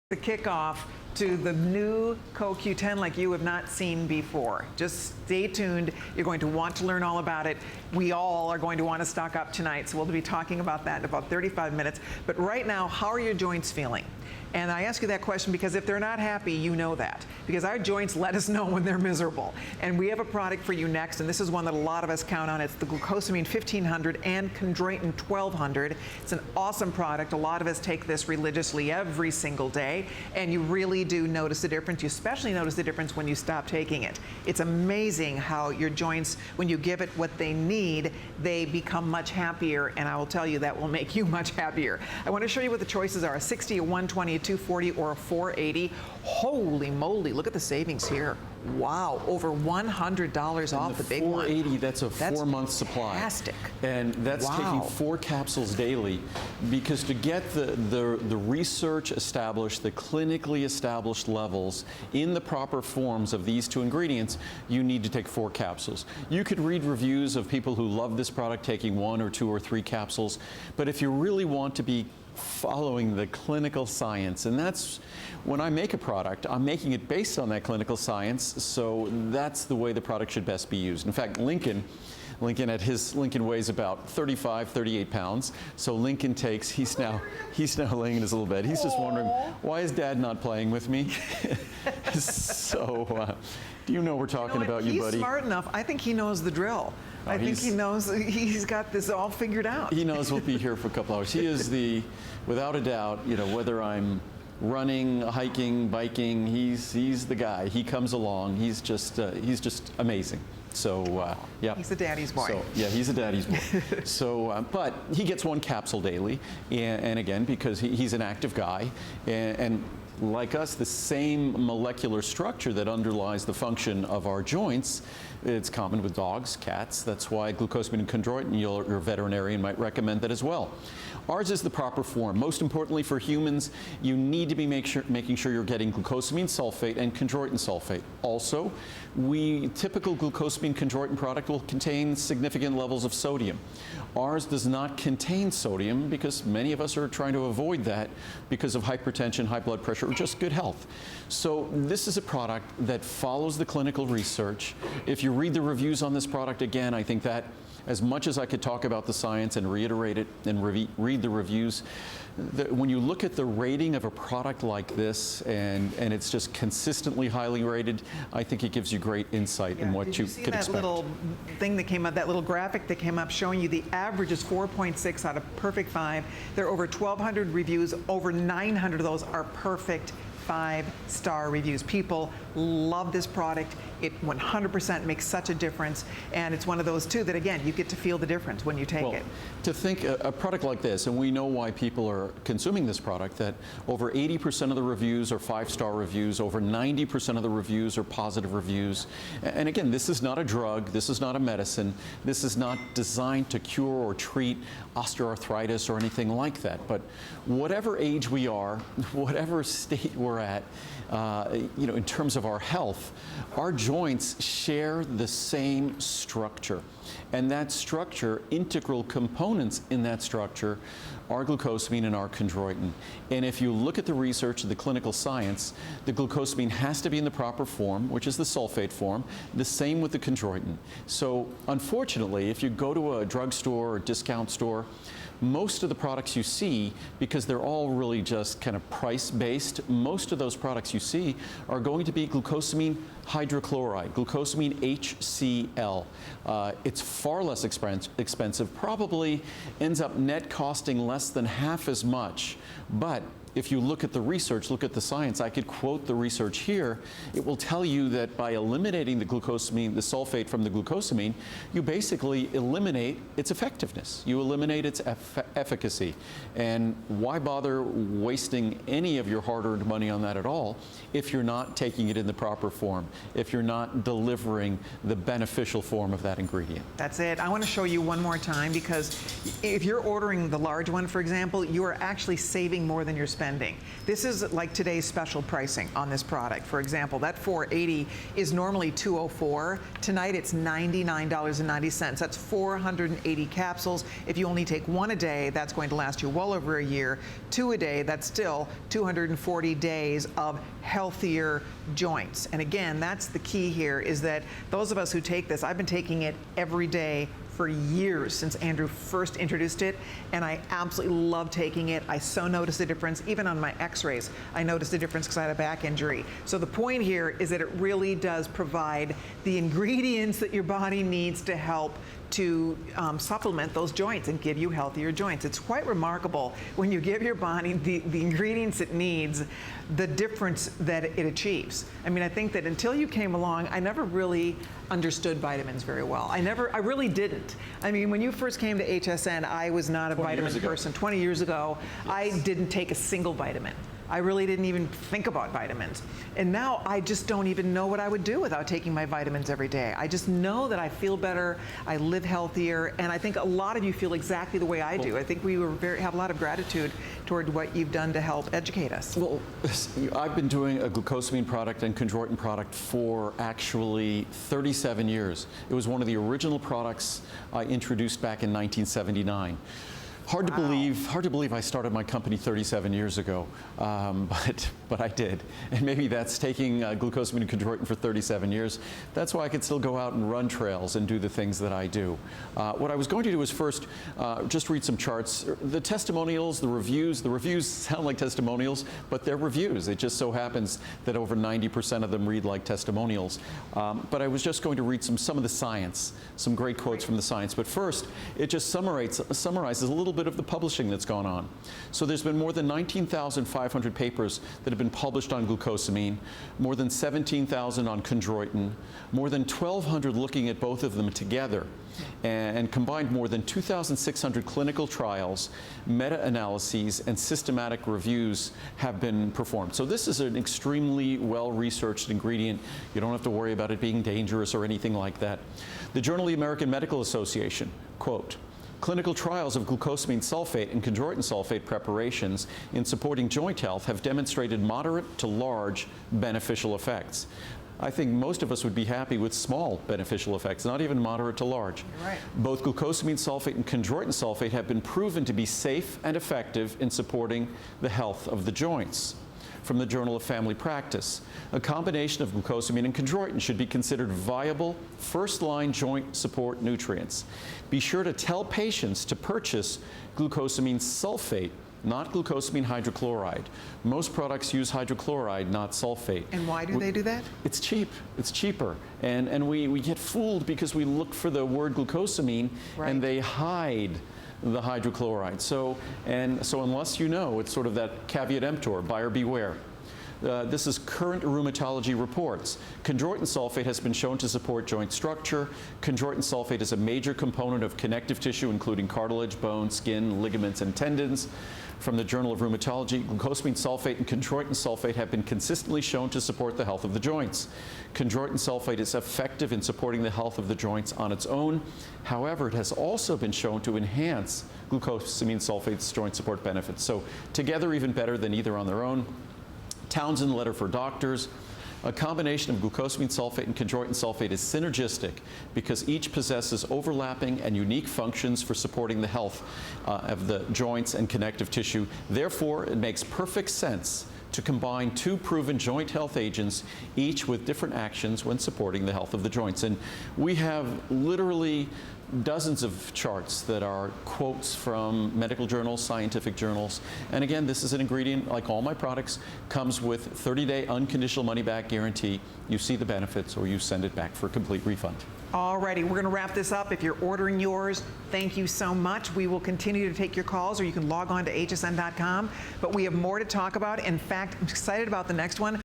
The kickoff to the new CoQ10 like you have not seen before. Just stay tuned. You're going to want to learn all about it. We all are going to want to stock up tonight, so we'll be talking about that in about 35 minutes. But right now, how are your joints feeling? And I ask you that question because if they're not happy, you know that. Because our joints let us know when they're miserable. And we have a product for you next, and this is one that a lot of us count on. It's the Glucosamine 1500 and Chondroitin 1200. It's an awesome product. A lot of us take this religiously every single day, and you really do notice the difference. You especially notice the difference when you stop taking it. It's amazing how your joints, when you give it what they need, they become much happier, and I will tell you that will make you much happier. I want to show you what the choices are: a 60, a 120, a 240, or a 480. Holy moly, look at the savings here. Wow, over $100 off the big one. 480, that's a 4-month supply. Fantastic. And that's taking 4 capsules daily, because to get the research established, the clinically established levels in the proper forms of these 2 ingredients, you need to take 4 capsules. You could read reviews of people who love this product taking 1 or 2 or 3 capsules, but if you really want to be following the clinical science, and that's when I make a product, I'm making it based on that clinical science, so that's the way the product should best be used. In fact, Lincoln weighs about 35, 38 pounds. So Lincoln takes, he's now laying in his little bed. He's just wondering, why is Dad not playing with me? So, do you know we're talking about you, buddy? He's smart enough. I think he knows the drill. I think he knows, he's got this all figured out. He knows we'll be here for a couple hours. He is without a doubt, you know, whether I'm running, hiking, biking, he's the guy. He comes along. He's just amazing. So, yeah. He's a daddy's boy. So, yeah, he's a daddy's boy. So, but he gets 1 capsule daily, and again, because he's an active guy, and like us, the same molecular structure that underlies the function of our joints, it's common with dogs, cats. That's why glucosamine and chondroitin, your veterinarian might recommend that as well. Ours is the proper form. Most importantly for humans, you need to be making sure you're getting glucosamine sulfate and chondroitin sulfate. Also, typical glucosamine chondroitin product will contain significant levels of sodium. Ours does not contain sodium because many of us are trying to avoid that because of hypertension, high blood pressure, or just good health. So this is a product that follows the clinical research. If you read the reviews on this product, again, I think that as much as I could talk about the science and reiterate it and read the reviews, when you look at the rating of a product like this and it's just consistently highly rated, I think it gives you great insight in what you could expect. Did you see that little thing that came up, that little graphic that came up showing you the average is 4.6 out of perfect 5. There are over 1,200 reviews. Over 900 of those are perfect 5-star reviews. People love this product. It 100% makes such a difference, and it's one of those too that, again, you get to feel the difference when you take it. To think a product like this, and we know why people are consuming this product, that over 80% of the reviews are 5-star reviews, over 90% of the reviews are positive reviews. And again, this is not a drug, this is not a medicine, this is not designed to cure or treat osteoarthritis or anything like that. But whatever age we are, whatever state we're at, you know, in terms of our health, our joints share the same structure. And that structure, integral components in that structure, are glucosamine and our chondroitin. And if you look at the research of the clinical science, the glucosamine has to be in the proper form, which is the sulfate form, the same with the chondroitin. So unfortunately, if you go to a drugstore or discount store, most of the products you see, because they're all really just kind of price-based, most of those products you see are going to be glucosamine hydrochloride, glucosamine HCl. It's far less expensive, probably ends up net costing less than half as much, but if you look at the research, look at the science, I could quote the research here, it will tell you that by eliminating the glucosamine, the sulfate from the glucosamine, you basically eliminate its effectiveness. You eliminate its efficacy. And why bother wasting any of your hard-earned money on that at all if you're not taking it in the proper form, if you're not delivering the beneficial form of that ingredient? That's it. I want to show you one more time, because if you're ordering the large one, for example, you are actually saving more than you're spending. spending. This is like today's special pricing on this product. For example, that $480 is normally $204. Tonight it's $99.90. That's 480 capsules. If you only take one a day, that's going to last you well over a year. 2 a day, that's still 240 days of healthier joints. And again, that's the key here, is that those of us who take this, I've been taking it every day for years since Andrew first introduced it, and I absolutely love taking it. I so noticed a difference. Even on my x-rays, I noticed a difference because I had a back injury. So the point here is that it really does provide the ingredients that your body needs to help to supplement those joints and give you healthier joints. It's quite remarkable when you give your body the ingredients it needs, the difference that it achieves. I mean, I think that until you came along, I never really understood vitamins very well. I really didn't. I mean, when you first came to HSN, I was not a vitamin person. 20 years ago, yes. I didn't take a single vitamin. I really didn't even think about vitamins. And now I just don't even know what I would do without taking my vitamins every day. I just know that I feel better, I live healthier, and I think a lot of you feel exactly the way I do. I think we have a lot of gratitude toward what you've done to help educate us. Well, I've been doing a glucosamine product and chondroitin product for actually 37 years. It was one of the original products I introduced back in 1979. Hard to believe I started my company 37 years ago, but I did. And maybe that's taking glucosamine and chondroitin for 37 years. That's why I can still go out and run trails and do the things that I do. What I was going to do is first just read some charts. The testimonials, the reviews sound like testimonials, but they're reviews. It just so happens that over 90% of them read like testimonials. But I was just going to read some of the science, some great quotes from the science. But first, it just summarizes a little bit of the publishing that's gone on. So there's been more than 19,500 papers that have been published on glucosamine, more than 17,000 on chondroitin, more than 1,200 looking at both of them together, and combined more than 2,600 clinical trials, meta-analyses, and systematic reviews have been performed. So this is an extremely well-researched ingredient. You don't have to worry about it being dangerous or anything like that. The Journal of the American Medical Association, quote, "Clinical trials of glucosamine sulfate and chondroitin sulfate preparations in supporting joint health have demonstrated moderate to large beneficial effects." I think most of us would be happy with small beneficial effects, not even moderate to large. You're right. Both glucosamine sulfate and chondroitin sulfate have been proven to be safe and effective in supporting the health of the joints. From the Journal of Family Practice, a combination of glucosamine and chondroitin should be considered viable first-line joint support nutrients. Be sure to tell patients to purchase glucosamine sulfate, not glucosamine hydrochloride. Most products use hydrochloride, not sulfate. And why do they do that? It's cheap. It's cheaper. And we get fooled because we look for the word glucosamine, right, and they hide the hydrochloride. So unless you know, it's sort of that caveat emptor, buyer beware. This is Current Rheumatology Reports. Chondroitin sulfate has been shown to support joint structure. Chondroitin sulfate is a major component of connective tissue, including cartilage, bone, skin, ligaments, and tendons. From the Journal of Rheumatology, glucosamine sulfate and chondroitin sulfate have been consistently shown to support the health of the joints. Chondroitin sulfate is effective in supporting the health of the joints on its own. However, it has also been shown to enhance glucosamine sulfate's joint support benefits. So together, even better than either on their own. Townsend Letter for Doctors. A combination of glucosamine sulfate and chondroitin sulfate is synergistic because each possesses overlapping and unique functions for supporting the health of the joints and connective tissue. Therefore, it makes perfect sense to combine two proven joint health agents, each with different actions when supporting the health of the joints. And we have literally dozens of charts that are quotes from medical journals, scientific journals. And again, this is an ingredient, like all my products, comes with 30-day unconditional money-back guarantee. You see the benefits or you send it back for a complete refund. Alrighty, we're going to wrap this up. If you're ordering yours, thank you so much. We will continue to take your calls, or you can log on to hsn.com. But we have more to talk about. In fact, I'm excited about the next one.